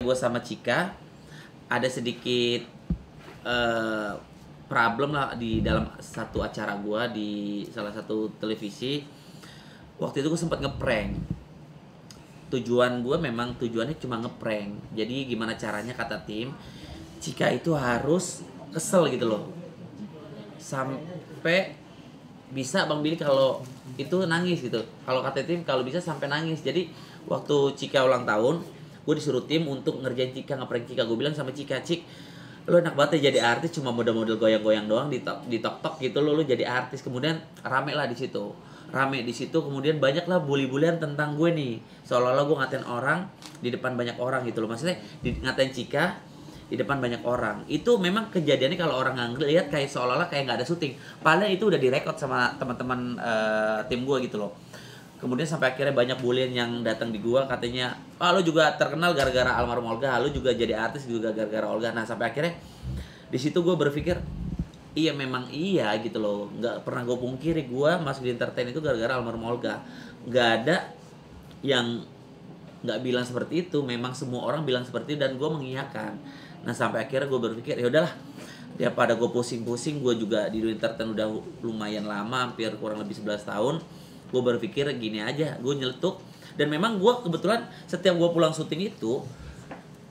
gue sama Cika ada sedikit problem lah di dalam satu acara gue di salah satu televisi. Waktu itu gue sempat ngeprank. Tujuannya cuma ngeprank. Jadi gimana caranya kata tim, Cika itu harus kesel gitu loh. Sampai bisa Bang Billy kalau itu nangis gitu. Kalau kata tim kalau bisa sampai nangis. Jadi waktu Cika ulang tahun, gue disuruh tim untuk ngerjain Cika, ngeprank Cika. Gue bilang sama Cika, Cik, lu enak banget ya jadi artis, cuma model-model goyang-goyang doang di tok-tok gitu lu jadi artis. Kemudian rame lah di situ. Kemudian banyak lah bully-bulian tentang gue nih. Seolah-olah gue ngatain orang di depan banyak orang gitu loh. Maksudnya ngatain Cika di depan banyak orang. Itu memang kejadiannya kalau orang nggak lihat kayak seolah-olah kayak nggak ada syuting. Padahal itu udah direkod sama teman-teman tim gue gitu loh. Kemudian sampai akhirnya banyak bullying yang datang di gua, katanya, lo juga terkenal gara-gara almarhum Olga, lo juga jadi artis juga gara-gara Olga. Nah sampai akhirnya di situ gua berpikir, iya memang iya gitu loh. Nggak pernah gue pungkiri gua masuk di entertain itu gara-gara almarhum Olga. Nggak ada yang nggak bilang seperti itu. Memang semua orang bilang seperti itu dan gua mengiyakan. Nah sampai akhirnya gua berpikir, ya udahlah, daripada gue pusing-pusing, gue juga di dunia entertain udah lumayan lama, hampir kurang lebih 11 tahun. Gue berpikir gini aja, gue nyeletuk. Dan memang gue kebetulan setiap gue pulang syuting itu,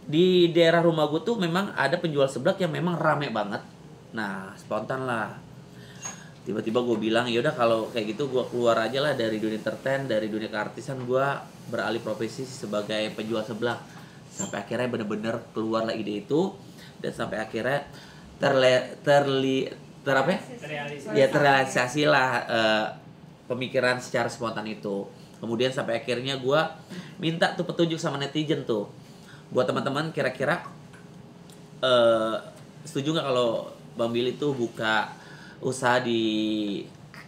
di daerah rumah gue tuh memang ada penjual seblak yang memang rame banget. Nah spontan lah, tiba-tiba gue bilang, yaudah kalau kayak gitu gue keluar aja lah dari dunia entertain, dari dunia keartisan. Gue beralih profesi sebagai penjual seblak. Sampai akhirnya bener-bener keluarlah ide itu. Dan sampai akhirnya terrealisasi lah pemikiran secara spontan itu. Kemudian sampai akhirnya gue minta tuh petunjuk sama netizen tuh, buat teman-teman kira-kira setuju nggak kalau Bang Billy tuh buka usaha di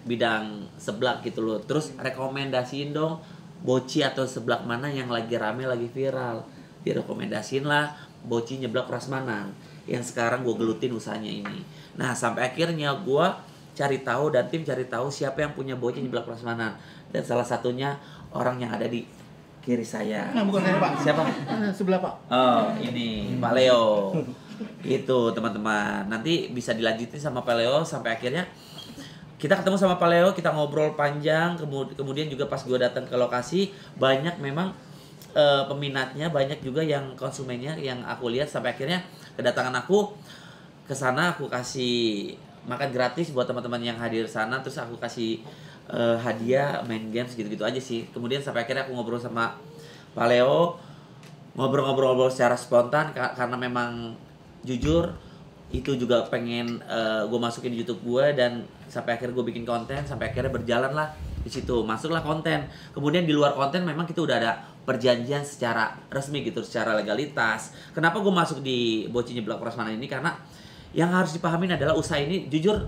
bidang seblak gitu loh. Terus rekomendasiin dong boci atau seblak mana yang lagi rame, lagi viral. Direkomendasiin lah boci nyeblak prasmanan yang sekarang gue gelutin usahanya ini. Nah sampai akhirnya gue cari tahu dan tim cari tahu siapa yang punya boci nyeblak prasmanan, dan salah satunya orang yang ada di kiri saya. Nah, bukan saya, Pak. Siapa? Sebelah, Pak. Oh, ini Pak Leo. Itu teman-teman. Nanti bisa dilanjutin sama Pak Leo sampai akhirnya kita ketemu sama Pak Leo, kita ngobrol panjang. Kemudian juga pas gue datang ke lokasi, banyak memang peminatnya, banyak juga yang konsumennya yang aku lihat. Sampai akhirnya kedatangan aku ke sana, aku kasih makan gratis buat teman-teman yang hadir sana, terus aku kasih hadiah main games gitu-gitu aja sih. Kemudian sampai akhirnya aku ngobrol sama Pak Leo, ngobrol-ngobrol secara spontan karena memang jujur itu juga pengen gue masukin di YouTube gue, dan sampai akhirnya gue bikin konten, sampai akhirnya berjalan lah di situ, masuklah konten. Kemudian di luar konten memang kita udah ada perjanjian secara resmi gitu, secara legalitas. Kenapa gue masuk di boci nyeblak prasmanan ini? Karena yang harus dipahamin adalah usaha ini, jujur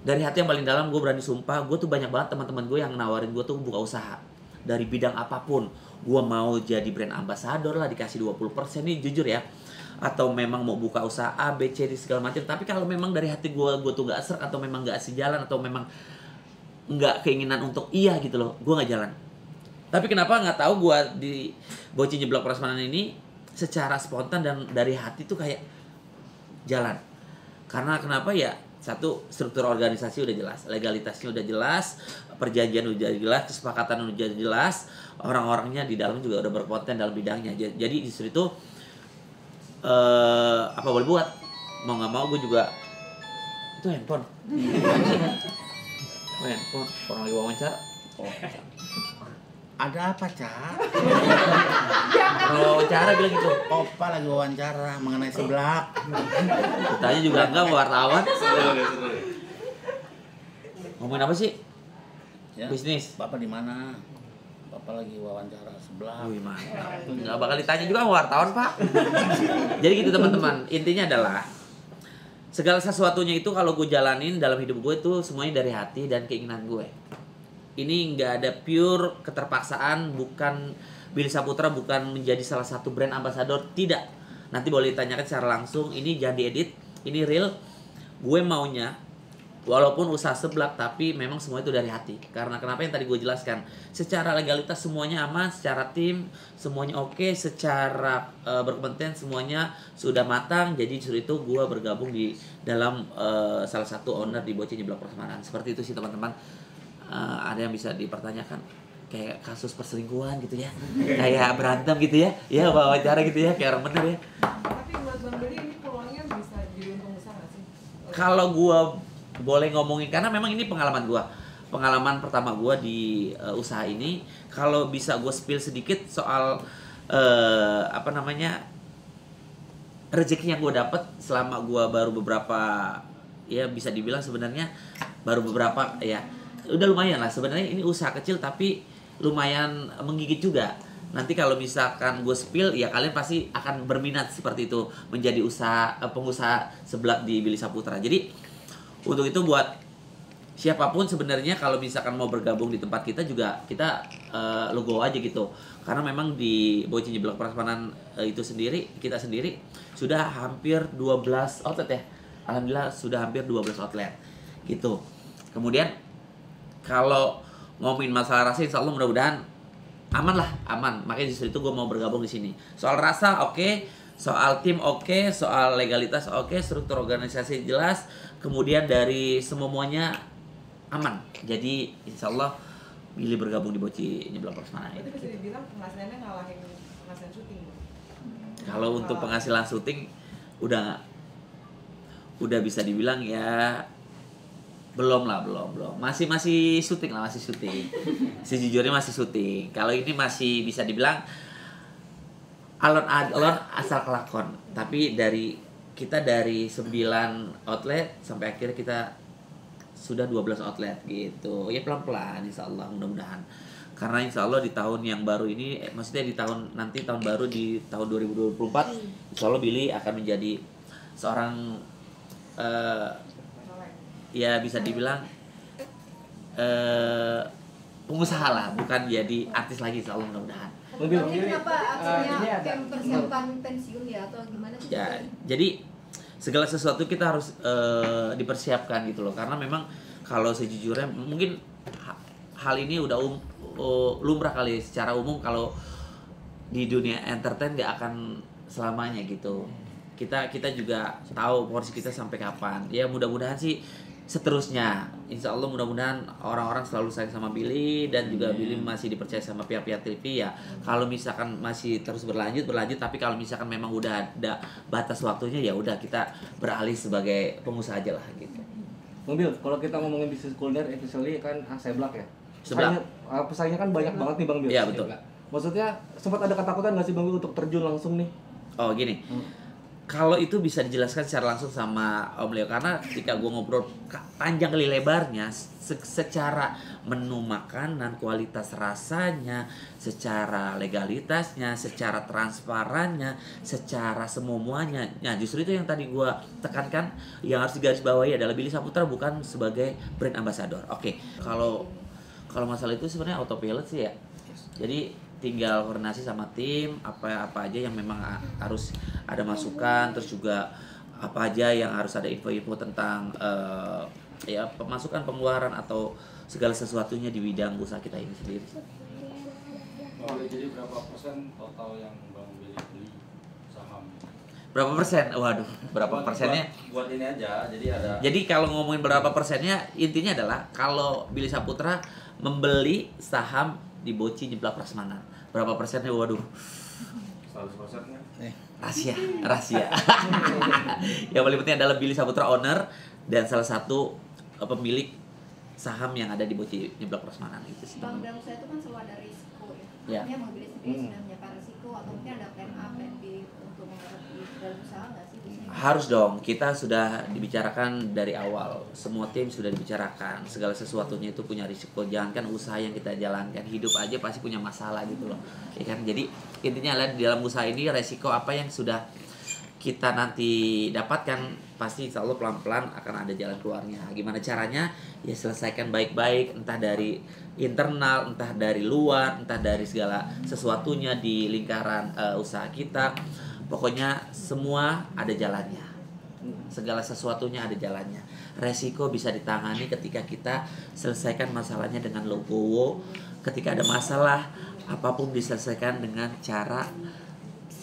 dari hati yang paling dalam gue berani sumpah, gue tuh banyak banget teman-teman gue yang nawarin gue tuh buka usaha dari bidang apapun. Gue mau jadi brand ambassador lah, dikasih 20% nih jujur ya, atau memang mau buka usaha A, B, C, D segala macam. Tapi kalau memang dari hati gue tuh gak serk, atau memang gak sejalan, atau memang gak keinginan untuk iya gitu loh, gue gak jalan. Tapi kenapa gak tahu gue di boci nyeblak prasmanan ini secara spontan dan dari hati tuh kayak jalan. Karena kenapa ya, satu, struktur organisasi udah jelas, legalitasnya udah jelas, perjanjian udah jelas, kesepakatan udah jelas, orang-orangnya di dalam juga udah berkompeten dalam bidangnya. Jadi justru itu apa boleh buat, mau nggak mau gue juga itu handphone. Handphone orang lagi wawancara. Ada apa, Cak? Orang wawancara bilang gitu. Opa lagi wawancara mengenai seblak. Tanya juga enggak, wartawan. Ngomongin apa sih? Ya, Bisnis. Bapak di mana? Bapak lagi wawancara seblak. Wih, mantap. Nggak bakal ditanya juga sama wartawan, Pak. Jadi gitu teman-teman. Intinya adalah segala sesuatunya itu kalau gue jalanin dalam hidup gue itu semuanya dari hati dan keinginan gue. Ini nggak ada pure keterpaksaan, bukan Billy Saputra bukan menjadi salah satu brand ambassador, tidak. Nanti boleh ditanyakan secara langsung, ini jangan diedit, ini real. Gue maunya walaupun usaha seblak tapi memang semua itu dari hati. Karena kenapa yang tadi gue jelaskan, secara legalitas semuanya aman, secara tim semuanya oke, secara berkompeten semuanya sudah matang. Jadi justru itu gue bergabung di dalam salah satu owner di Bocil Nyeblak Prasmanan. Seperti itu sih teman-teman. Ada yang bisa dipertanyakan kayak kasus perselingkuhan gitu ya, kayak berantem gitu ya, ya wawancara gitu ya, kayak orang bener ya. Tapi buat Bang Billy ini peluangnya bisa jadi untung besar nggak sih? Kalau gue boleh ngomongin, karena memang ini pengalaman gue, pengalaman pertama gue di usaha ini. Kalau bisa gue spill sedikit soal apa namanya rezeki yang gue dapat selama gue baru beberapa, ya bisa dibilang sebenarnya baru beberapa, ya udah lumayan lah sebenarnya. Ini usaha kecil tapi lumayan menggigit juga. Nanti kalau misalkan gue spill, ya kalian pasti akan berminat seperti itu menjadi pengusaha seblak di Billy Saputra. Jadi untuk itu buat siapapun sebenarnya kalau misalkan mau bergabung di tempat kita juga, kita logo aja gitu. Karena memang di Bocil Nyeblak Prasmanan itu sendiri, kita sendiri sudah hampir 12 outlet ya. Alhamdulillah sudah hampir 12 outlet gitu. Kemudian kalau ngomongin masalah rasa, insya Allah mudah-mudahan aman lah, aman. Makanya justru itu gue mau bergabung di sini. Soal rasa oke, soal tim oke, soal legalitas oke, struktur organisasi jelas, kemudian dari semuanya aman. Jadi insya Allah Billy bergabung di Bocil Nyeblak Prasmanan. Itu bisa dibilang penghasilannya ngalahin penghasilan syuting. Kalau untuk penghasilan syuting udah bisa dibilang ya belum, masih syuting lah, masih syuting. Sejujurnya masih syuting. Kalau ini masih bisa dibilang alon asal kelakon. Tapi kita dari 9 outlet sampai akhirnya kita sudah 12 outlet gitu. Ya pelan-pelan insya Allah, mudah-mudahan. Karena insya Allah di tahun yang baru ini, maksudnya di tahun baru di tahun 2024, insya Allah Billy akan menjadi seorang ya bisa dibilang pengusaha lah, bukan jadi artis lagi, insya Allah mudah-mudahan. Ini kenapa akhirnya mempersiapkan pensiun ya atau gimana sih? Ya, jadi segala sesuatu kita harus dipersiapkan gitu loh. Karena memang kalau sejujurnya mungkin hal ini udah lumrah kali secara umum, kalau di dunia entertain gak akan selamanya gitu. Kita juga tahu porsi kita sampai kapan. Ya mudah-mudahan sih seterusnya, insya Allah mudah-mudahan orang-orang selalu sayang sama Billy, dan juga Billy masih dipercaya sama pihak-pihak TV ya. Kalau misalkan masih terus berlanjut, tapi kalau misalkan memang udah ada batas waktunya, ya udah kita beralih sebagai pengusaha aja lah gitu. Bang Bil, kalau kita ngomongin bisnis kuliner, especially kan seblak ya. Seblak. Pesaingnya kan banyak banget nih Bang Bil. Iya betul. Maksudnya sempat ada ketakutan nggak sih Bang Bil untuk terjun langsung nih? Oh gini. Kalau itu bisa dijelaskan secara langsung sama Om Leo, karena ketika gue ngobrol panjang kali lebarnya secara menu makanan, kualitas rasanya, secara legalitasnya, secara transparannya, secara semuanya. Nah justru itu yang tadi gue tekankan, yang harus digarisbawahi adalah Billy Saputra bukan sebagai brand ambassador. Oke, kalau masalah itu sebenarnya autopilot sih ya. Jadi tinggal koordinasi sama tim, apa aja yang memang harus ada masukan, terus juga apa aja yang harus ada info-info tentang ya pemasukan, pengeluaran atau segala sesuatunya di bidang usaha kita ini sendiri. Jadi berapa persen total yang Bang Billy beli saham? Berapa persen? Waduh, berapa persennya? Buat ini aja, jadi ada. Jadi kalau ngomongin berapa persennya, intinya adalah kalau Billy Saputra membeli saham di Bocil Nyeblak Prasmanan, berapa persennya? Waduh, 100%-nya. rahasia. Yang paling penting adalah Billy Saputra owner dan salah satu pemilik saham yang ada di Bocil Nyeblak Prasmanan itu sih. Bang, dalam usaha itu kan selalu ada risiko ya. Ya. Artinya Bang Billy sendiri sudah menyiapkan risiko atau mungkin ada plan A, plan B untuk menghadapi dalam usaha nggak sih? Harus dong, kita sudah dibicarakan dari awal, semua tim sudah dibicarakan, segala sesuatunya itu punya risiko. Jangankan usaha yang kita jalankan, hidup aja pasti punya masalah gitu loh, ya kan? Jadi intinya adalah di dalam usaha ini resiko apa yang sudah kita nanti dapatkan, pasti insya Allah pelan-pelan akan ada jalan keluarnya. Gimana caranya? Ya selesaikan baik-baik, entah dari internal, entah dari luar, entah dari segala sesuatunya di lingkaran usaha kita. Pokoknya semua ada jalannya. segala sesuatunya ada jalannya. Resiko bisa ditangani ketika kita selesaikan masalahnya dengan legowo. Ketika ada masalah, apapun diselesaikan dengan cara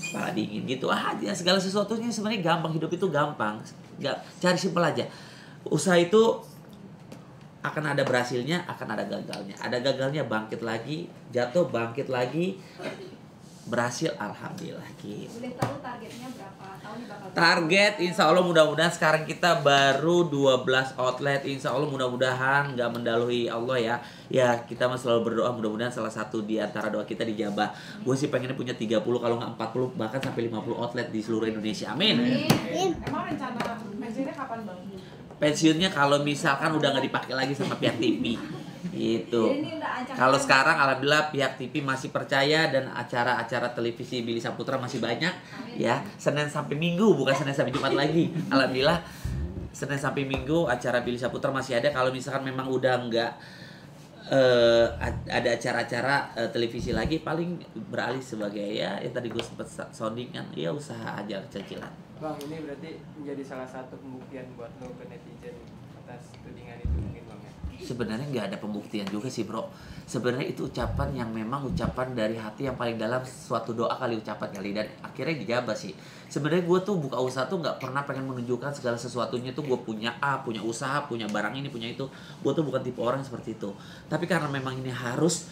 kepala dingin gitu. Ya segala sesuatunya sebenarnya gampang, hidup itu gampang. Cari simpel aja. Usaha itu akan ada berhasilnya, akan ada gagalnya. Ada gagalnya, bangkit lagi, jatuh bangkit lagi, berhasil, alhamdulillah gitu. Udah tahu targetnya berapa tahun bakal Target insya Allah mudah-mudahan sekarang kita baru 12 outlet. Insya Allah mudah-mudahan nggak mendahului Allah ya. Ya kita mah selalu berdoa mudah-mudahan salah satu di antara doa kita dijabah. Gue sih pengennya punya 30 kalau nggak 40 bahkan sampai 50 outlet di seluruh Indonesia. Amin. Emang rencana pensiunnya kapan bang? Pensiunnya kalau misalkan udah nggak dipakai lagi sama pihak TV. Gitu. Jadi ini udah ancang-ancang. Kalau sekarang alhamdulillah pihak TV masih percaya dan acara-acara televisi Billy Saputra masih banyak. Ya, Senin sampai Minggu bukan Senin sampai Jumat lagi. Alhamdulillah Senin sampai Minggu acara Billy Saputra masih ada. Kalau misalkan memang udah nggak ada acara-acara televisi lagi, paling beralih sebagai ya tadi gue sempat sounding kan, ya usaha aja kecil-kecilan. Bang, ini berarti menjadi salah satu pembuktian buat lo ke netizen atas tudingan itu mungkin bang ya? Sebenarnya nggak ada pembuktian juga sih bro. Sebenarnya itu ucapan yang memang ucapan dari hati yang paling dalam, suatu doa kali, ucapan kali, dan akhirnya dijabah sih. Sebenarnya gue tuh buka usaha tuh nggak pernah pengen menunjukkan segala sesuatunya tuh gue punya punya usaha, punya barang ini, punya itu. Gue tuh bukan tipe orang seperti itu. Tapi karena memang ini harus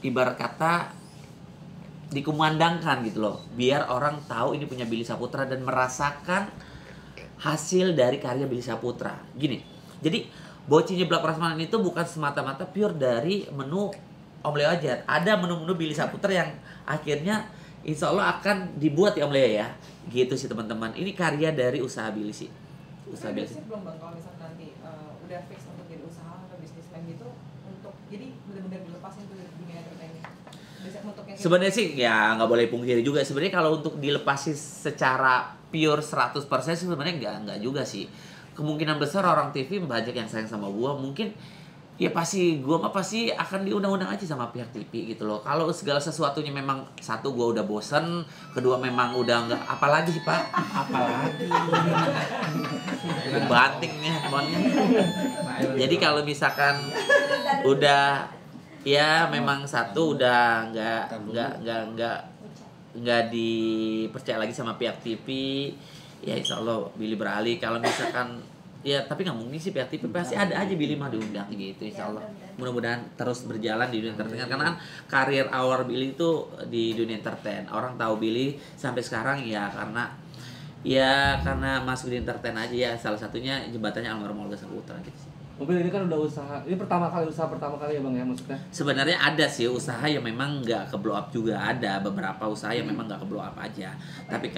ibarat kata dikumandangkan gitu loh, biar orang tahu ini punya Billy Saputra dan merasakan hasil dari karya Billy Saputra. Gini, jadi Boci Nyeblak Prasmanan itu bukan semata-mata pure dari menu Om Leo aja. Ada menu-menu Billy Saputra yang akhirnya insya Allah akan dibuat ya Om Leo ya. Gitu sih teman-teman. Ini karya dari usaha Billy sih. Usaha Billy. Belum bang, kalau misalnya nanti udah fix untuk jadi usaha atau bisnismen gitu, untuk jadi benar-benar dilepasin tuh dari dunia entertainment. Sebenarnya sih ya nggak boleh pungkiri juga. Sebenarnya kalau untuk dilepasin secara pure 100% sih sebenarnya nggak juga sih. Kemungkinan besar orang TV banyak yang sayang sama gua, mungkin ya pasti gua mah pasti akan diundang-undang aja sama pihak TV gitu loh. Kalau segala sesuatunya memang satu gua udah bosen, kedua memang udah nggak, apalagi sih Pak, apalagi banting nih handphonenya. Jadi kalau misalkan udah ya memang satu udah nggak dipercaya lagi sama pihak TV, ya insya Allah Billy beralih. Kalau misalkan ya tapi nggak mungkin sih pihak TV, pasti ada aja Billy mah diundang gitu insya Allah. Mudah-mudahan terus berjalan di dunia entertain karena kan karir awal Billy itu di dunia entertain. Orang tahu Billy sampai sekarang ya karena masuk di entertain aja ya, salah satunya jembatannya almarhum Olga Saputra gitu sih. Mobil ini kan udah usaha, ini usaha pertama kali ya bang ya maksudnya? Sebenarnya ada sih usaha yang memang nggak ke blow up juga, ada beberapa usaha yang memang nggak ke blow up aja. Tapi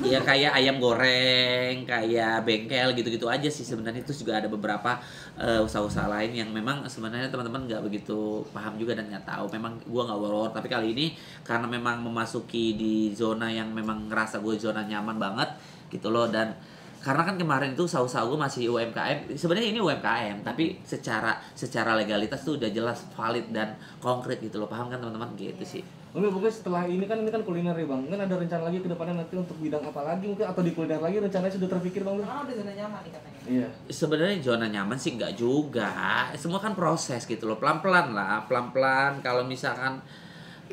ya kayak ayam goreng, kayak bengkel gitu-gitu aja sih sebenarnya. Itu juga ada beberapa usaha-usaha lain yang memang sebenarnya teman-teman nggak begitu paham juga dan nggak tahu. Memang gue nggak war-war, tapi kali ini karena memang memasuki di zona yang memang ngerasa gue zona nyaman banget gitu loh. Dan karena kan kemarin itu usaha-usaha gue masih UMKM, sebenarnya ini UMKM tapi secara legalitas tuh udah jelas valid dan konkret gitu loh, paham kan teman-teman gitu sih. Mungkin setelah ini kan kuliner ya bang, kan ada rencana lagi ke depannya nanti untuk bidang apa lagi mungkin, atau di kuliner lagi rencananya sudah terpikir bang? Karena udah zona nyaman nih katanya. Iya. Sebenarnya zona nyaman sih nggak juga, semua kan proses gitu loh, pelan-pelan lah, pelan-pelan. Kalau misalkan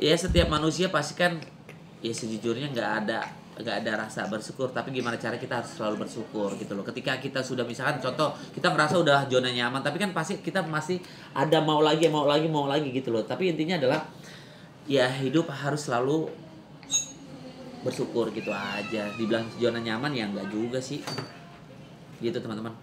ya setiap manusia pasti kan ya sejujurnya nggak ada rasa bersyukur, tapi gimana cara kita harus selalu bersyukur gitu loh. Ketika kita sudah misalkan contoh kita merasa udah zona nyaman, tapi kan pasti kita masih ada mau lagi gitu loh. Tapi intinya adalah ya hidup harus selalu bersyukur gitu aja. Dibilang zona nyaman ya enggak juga sih gitu teman-teman.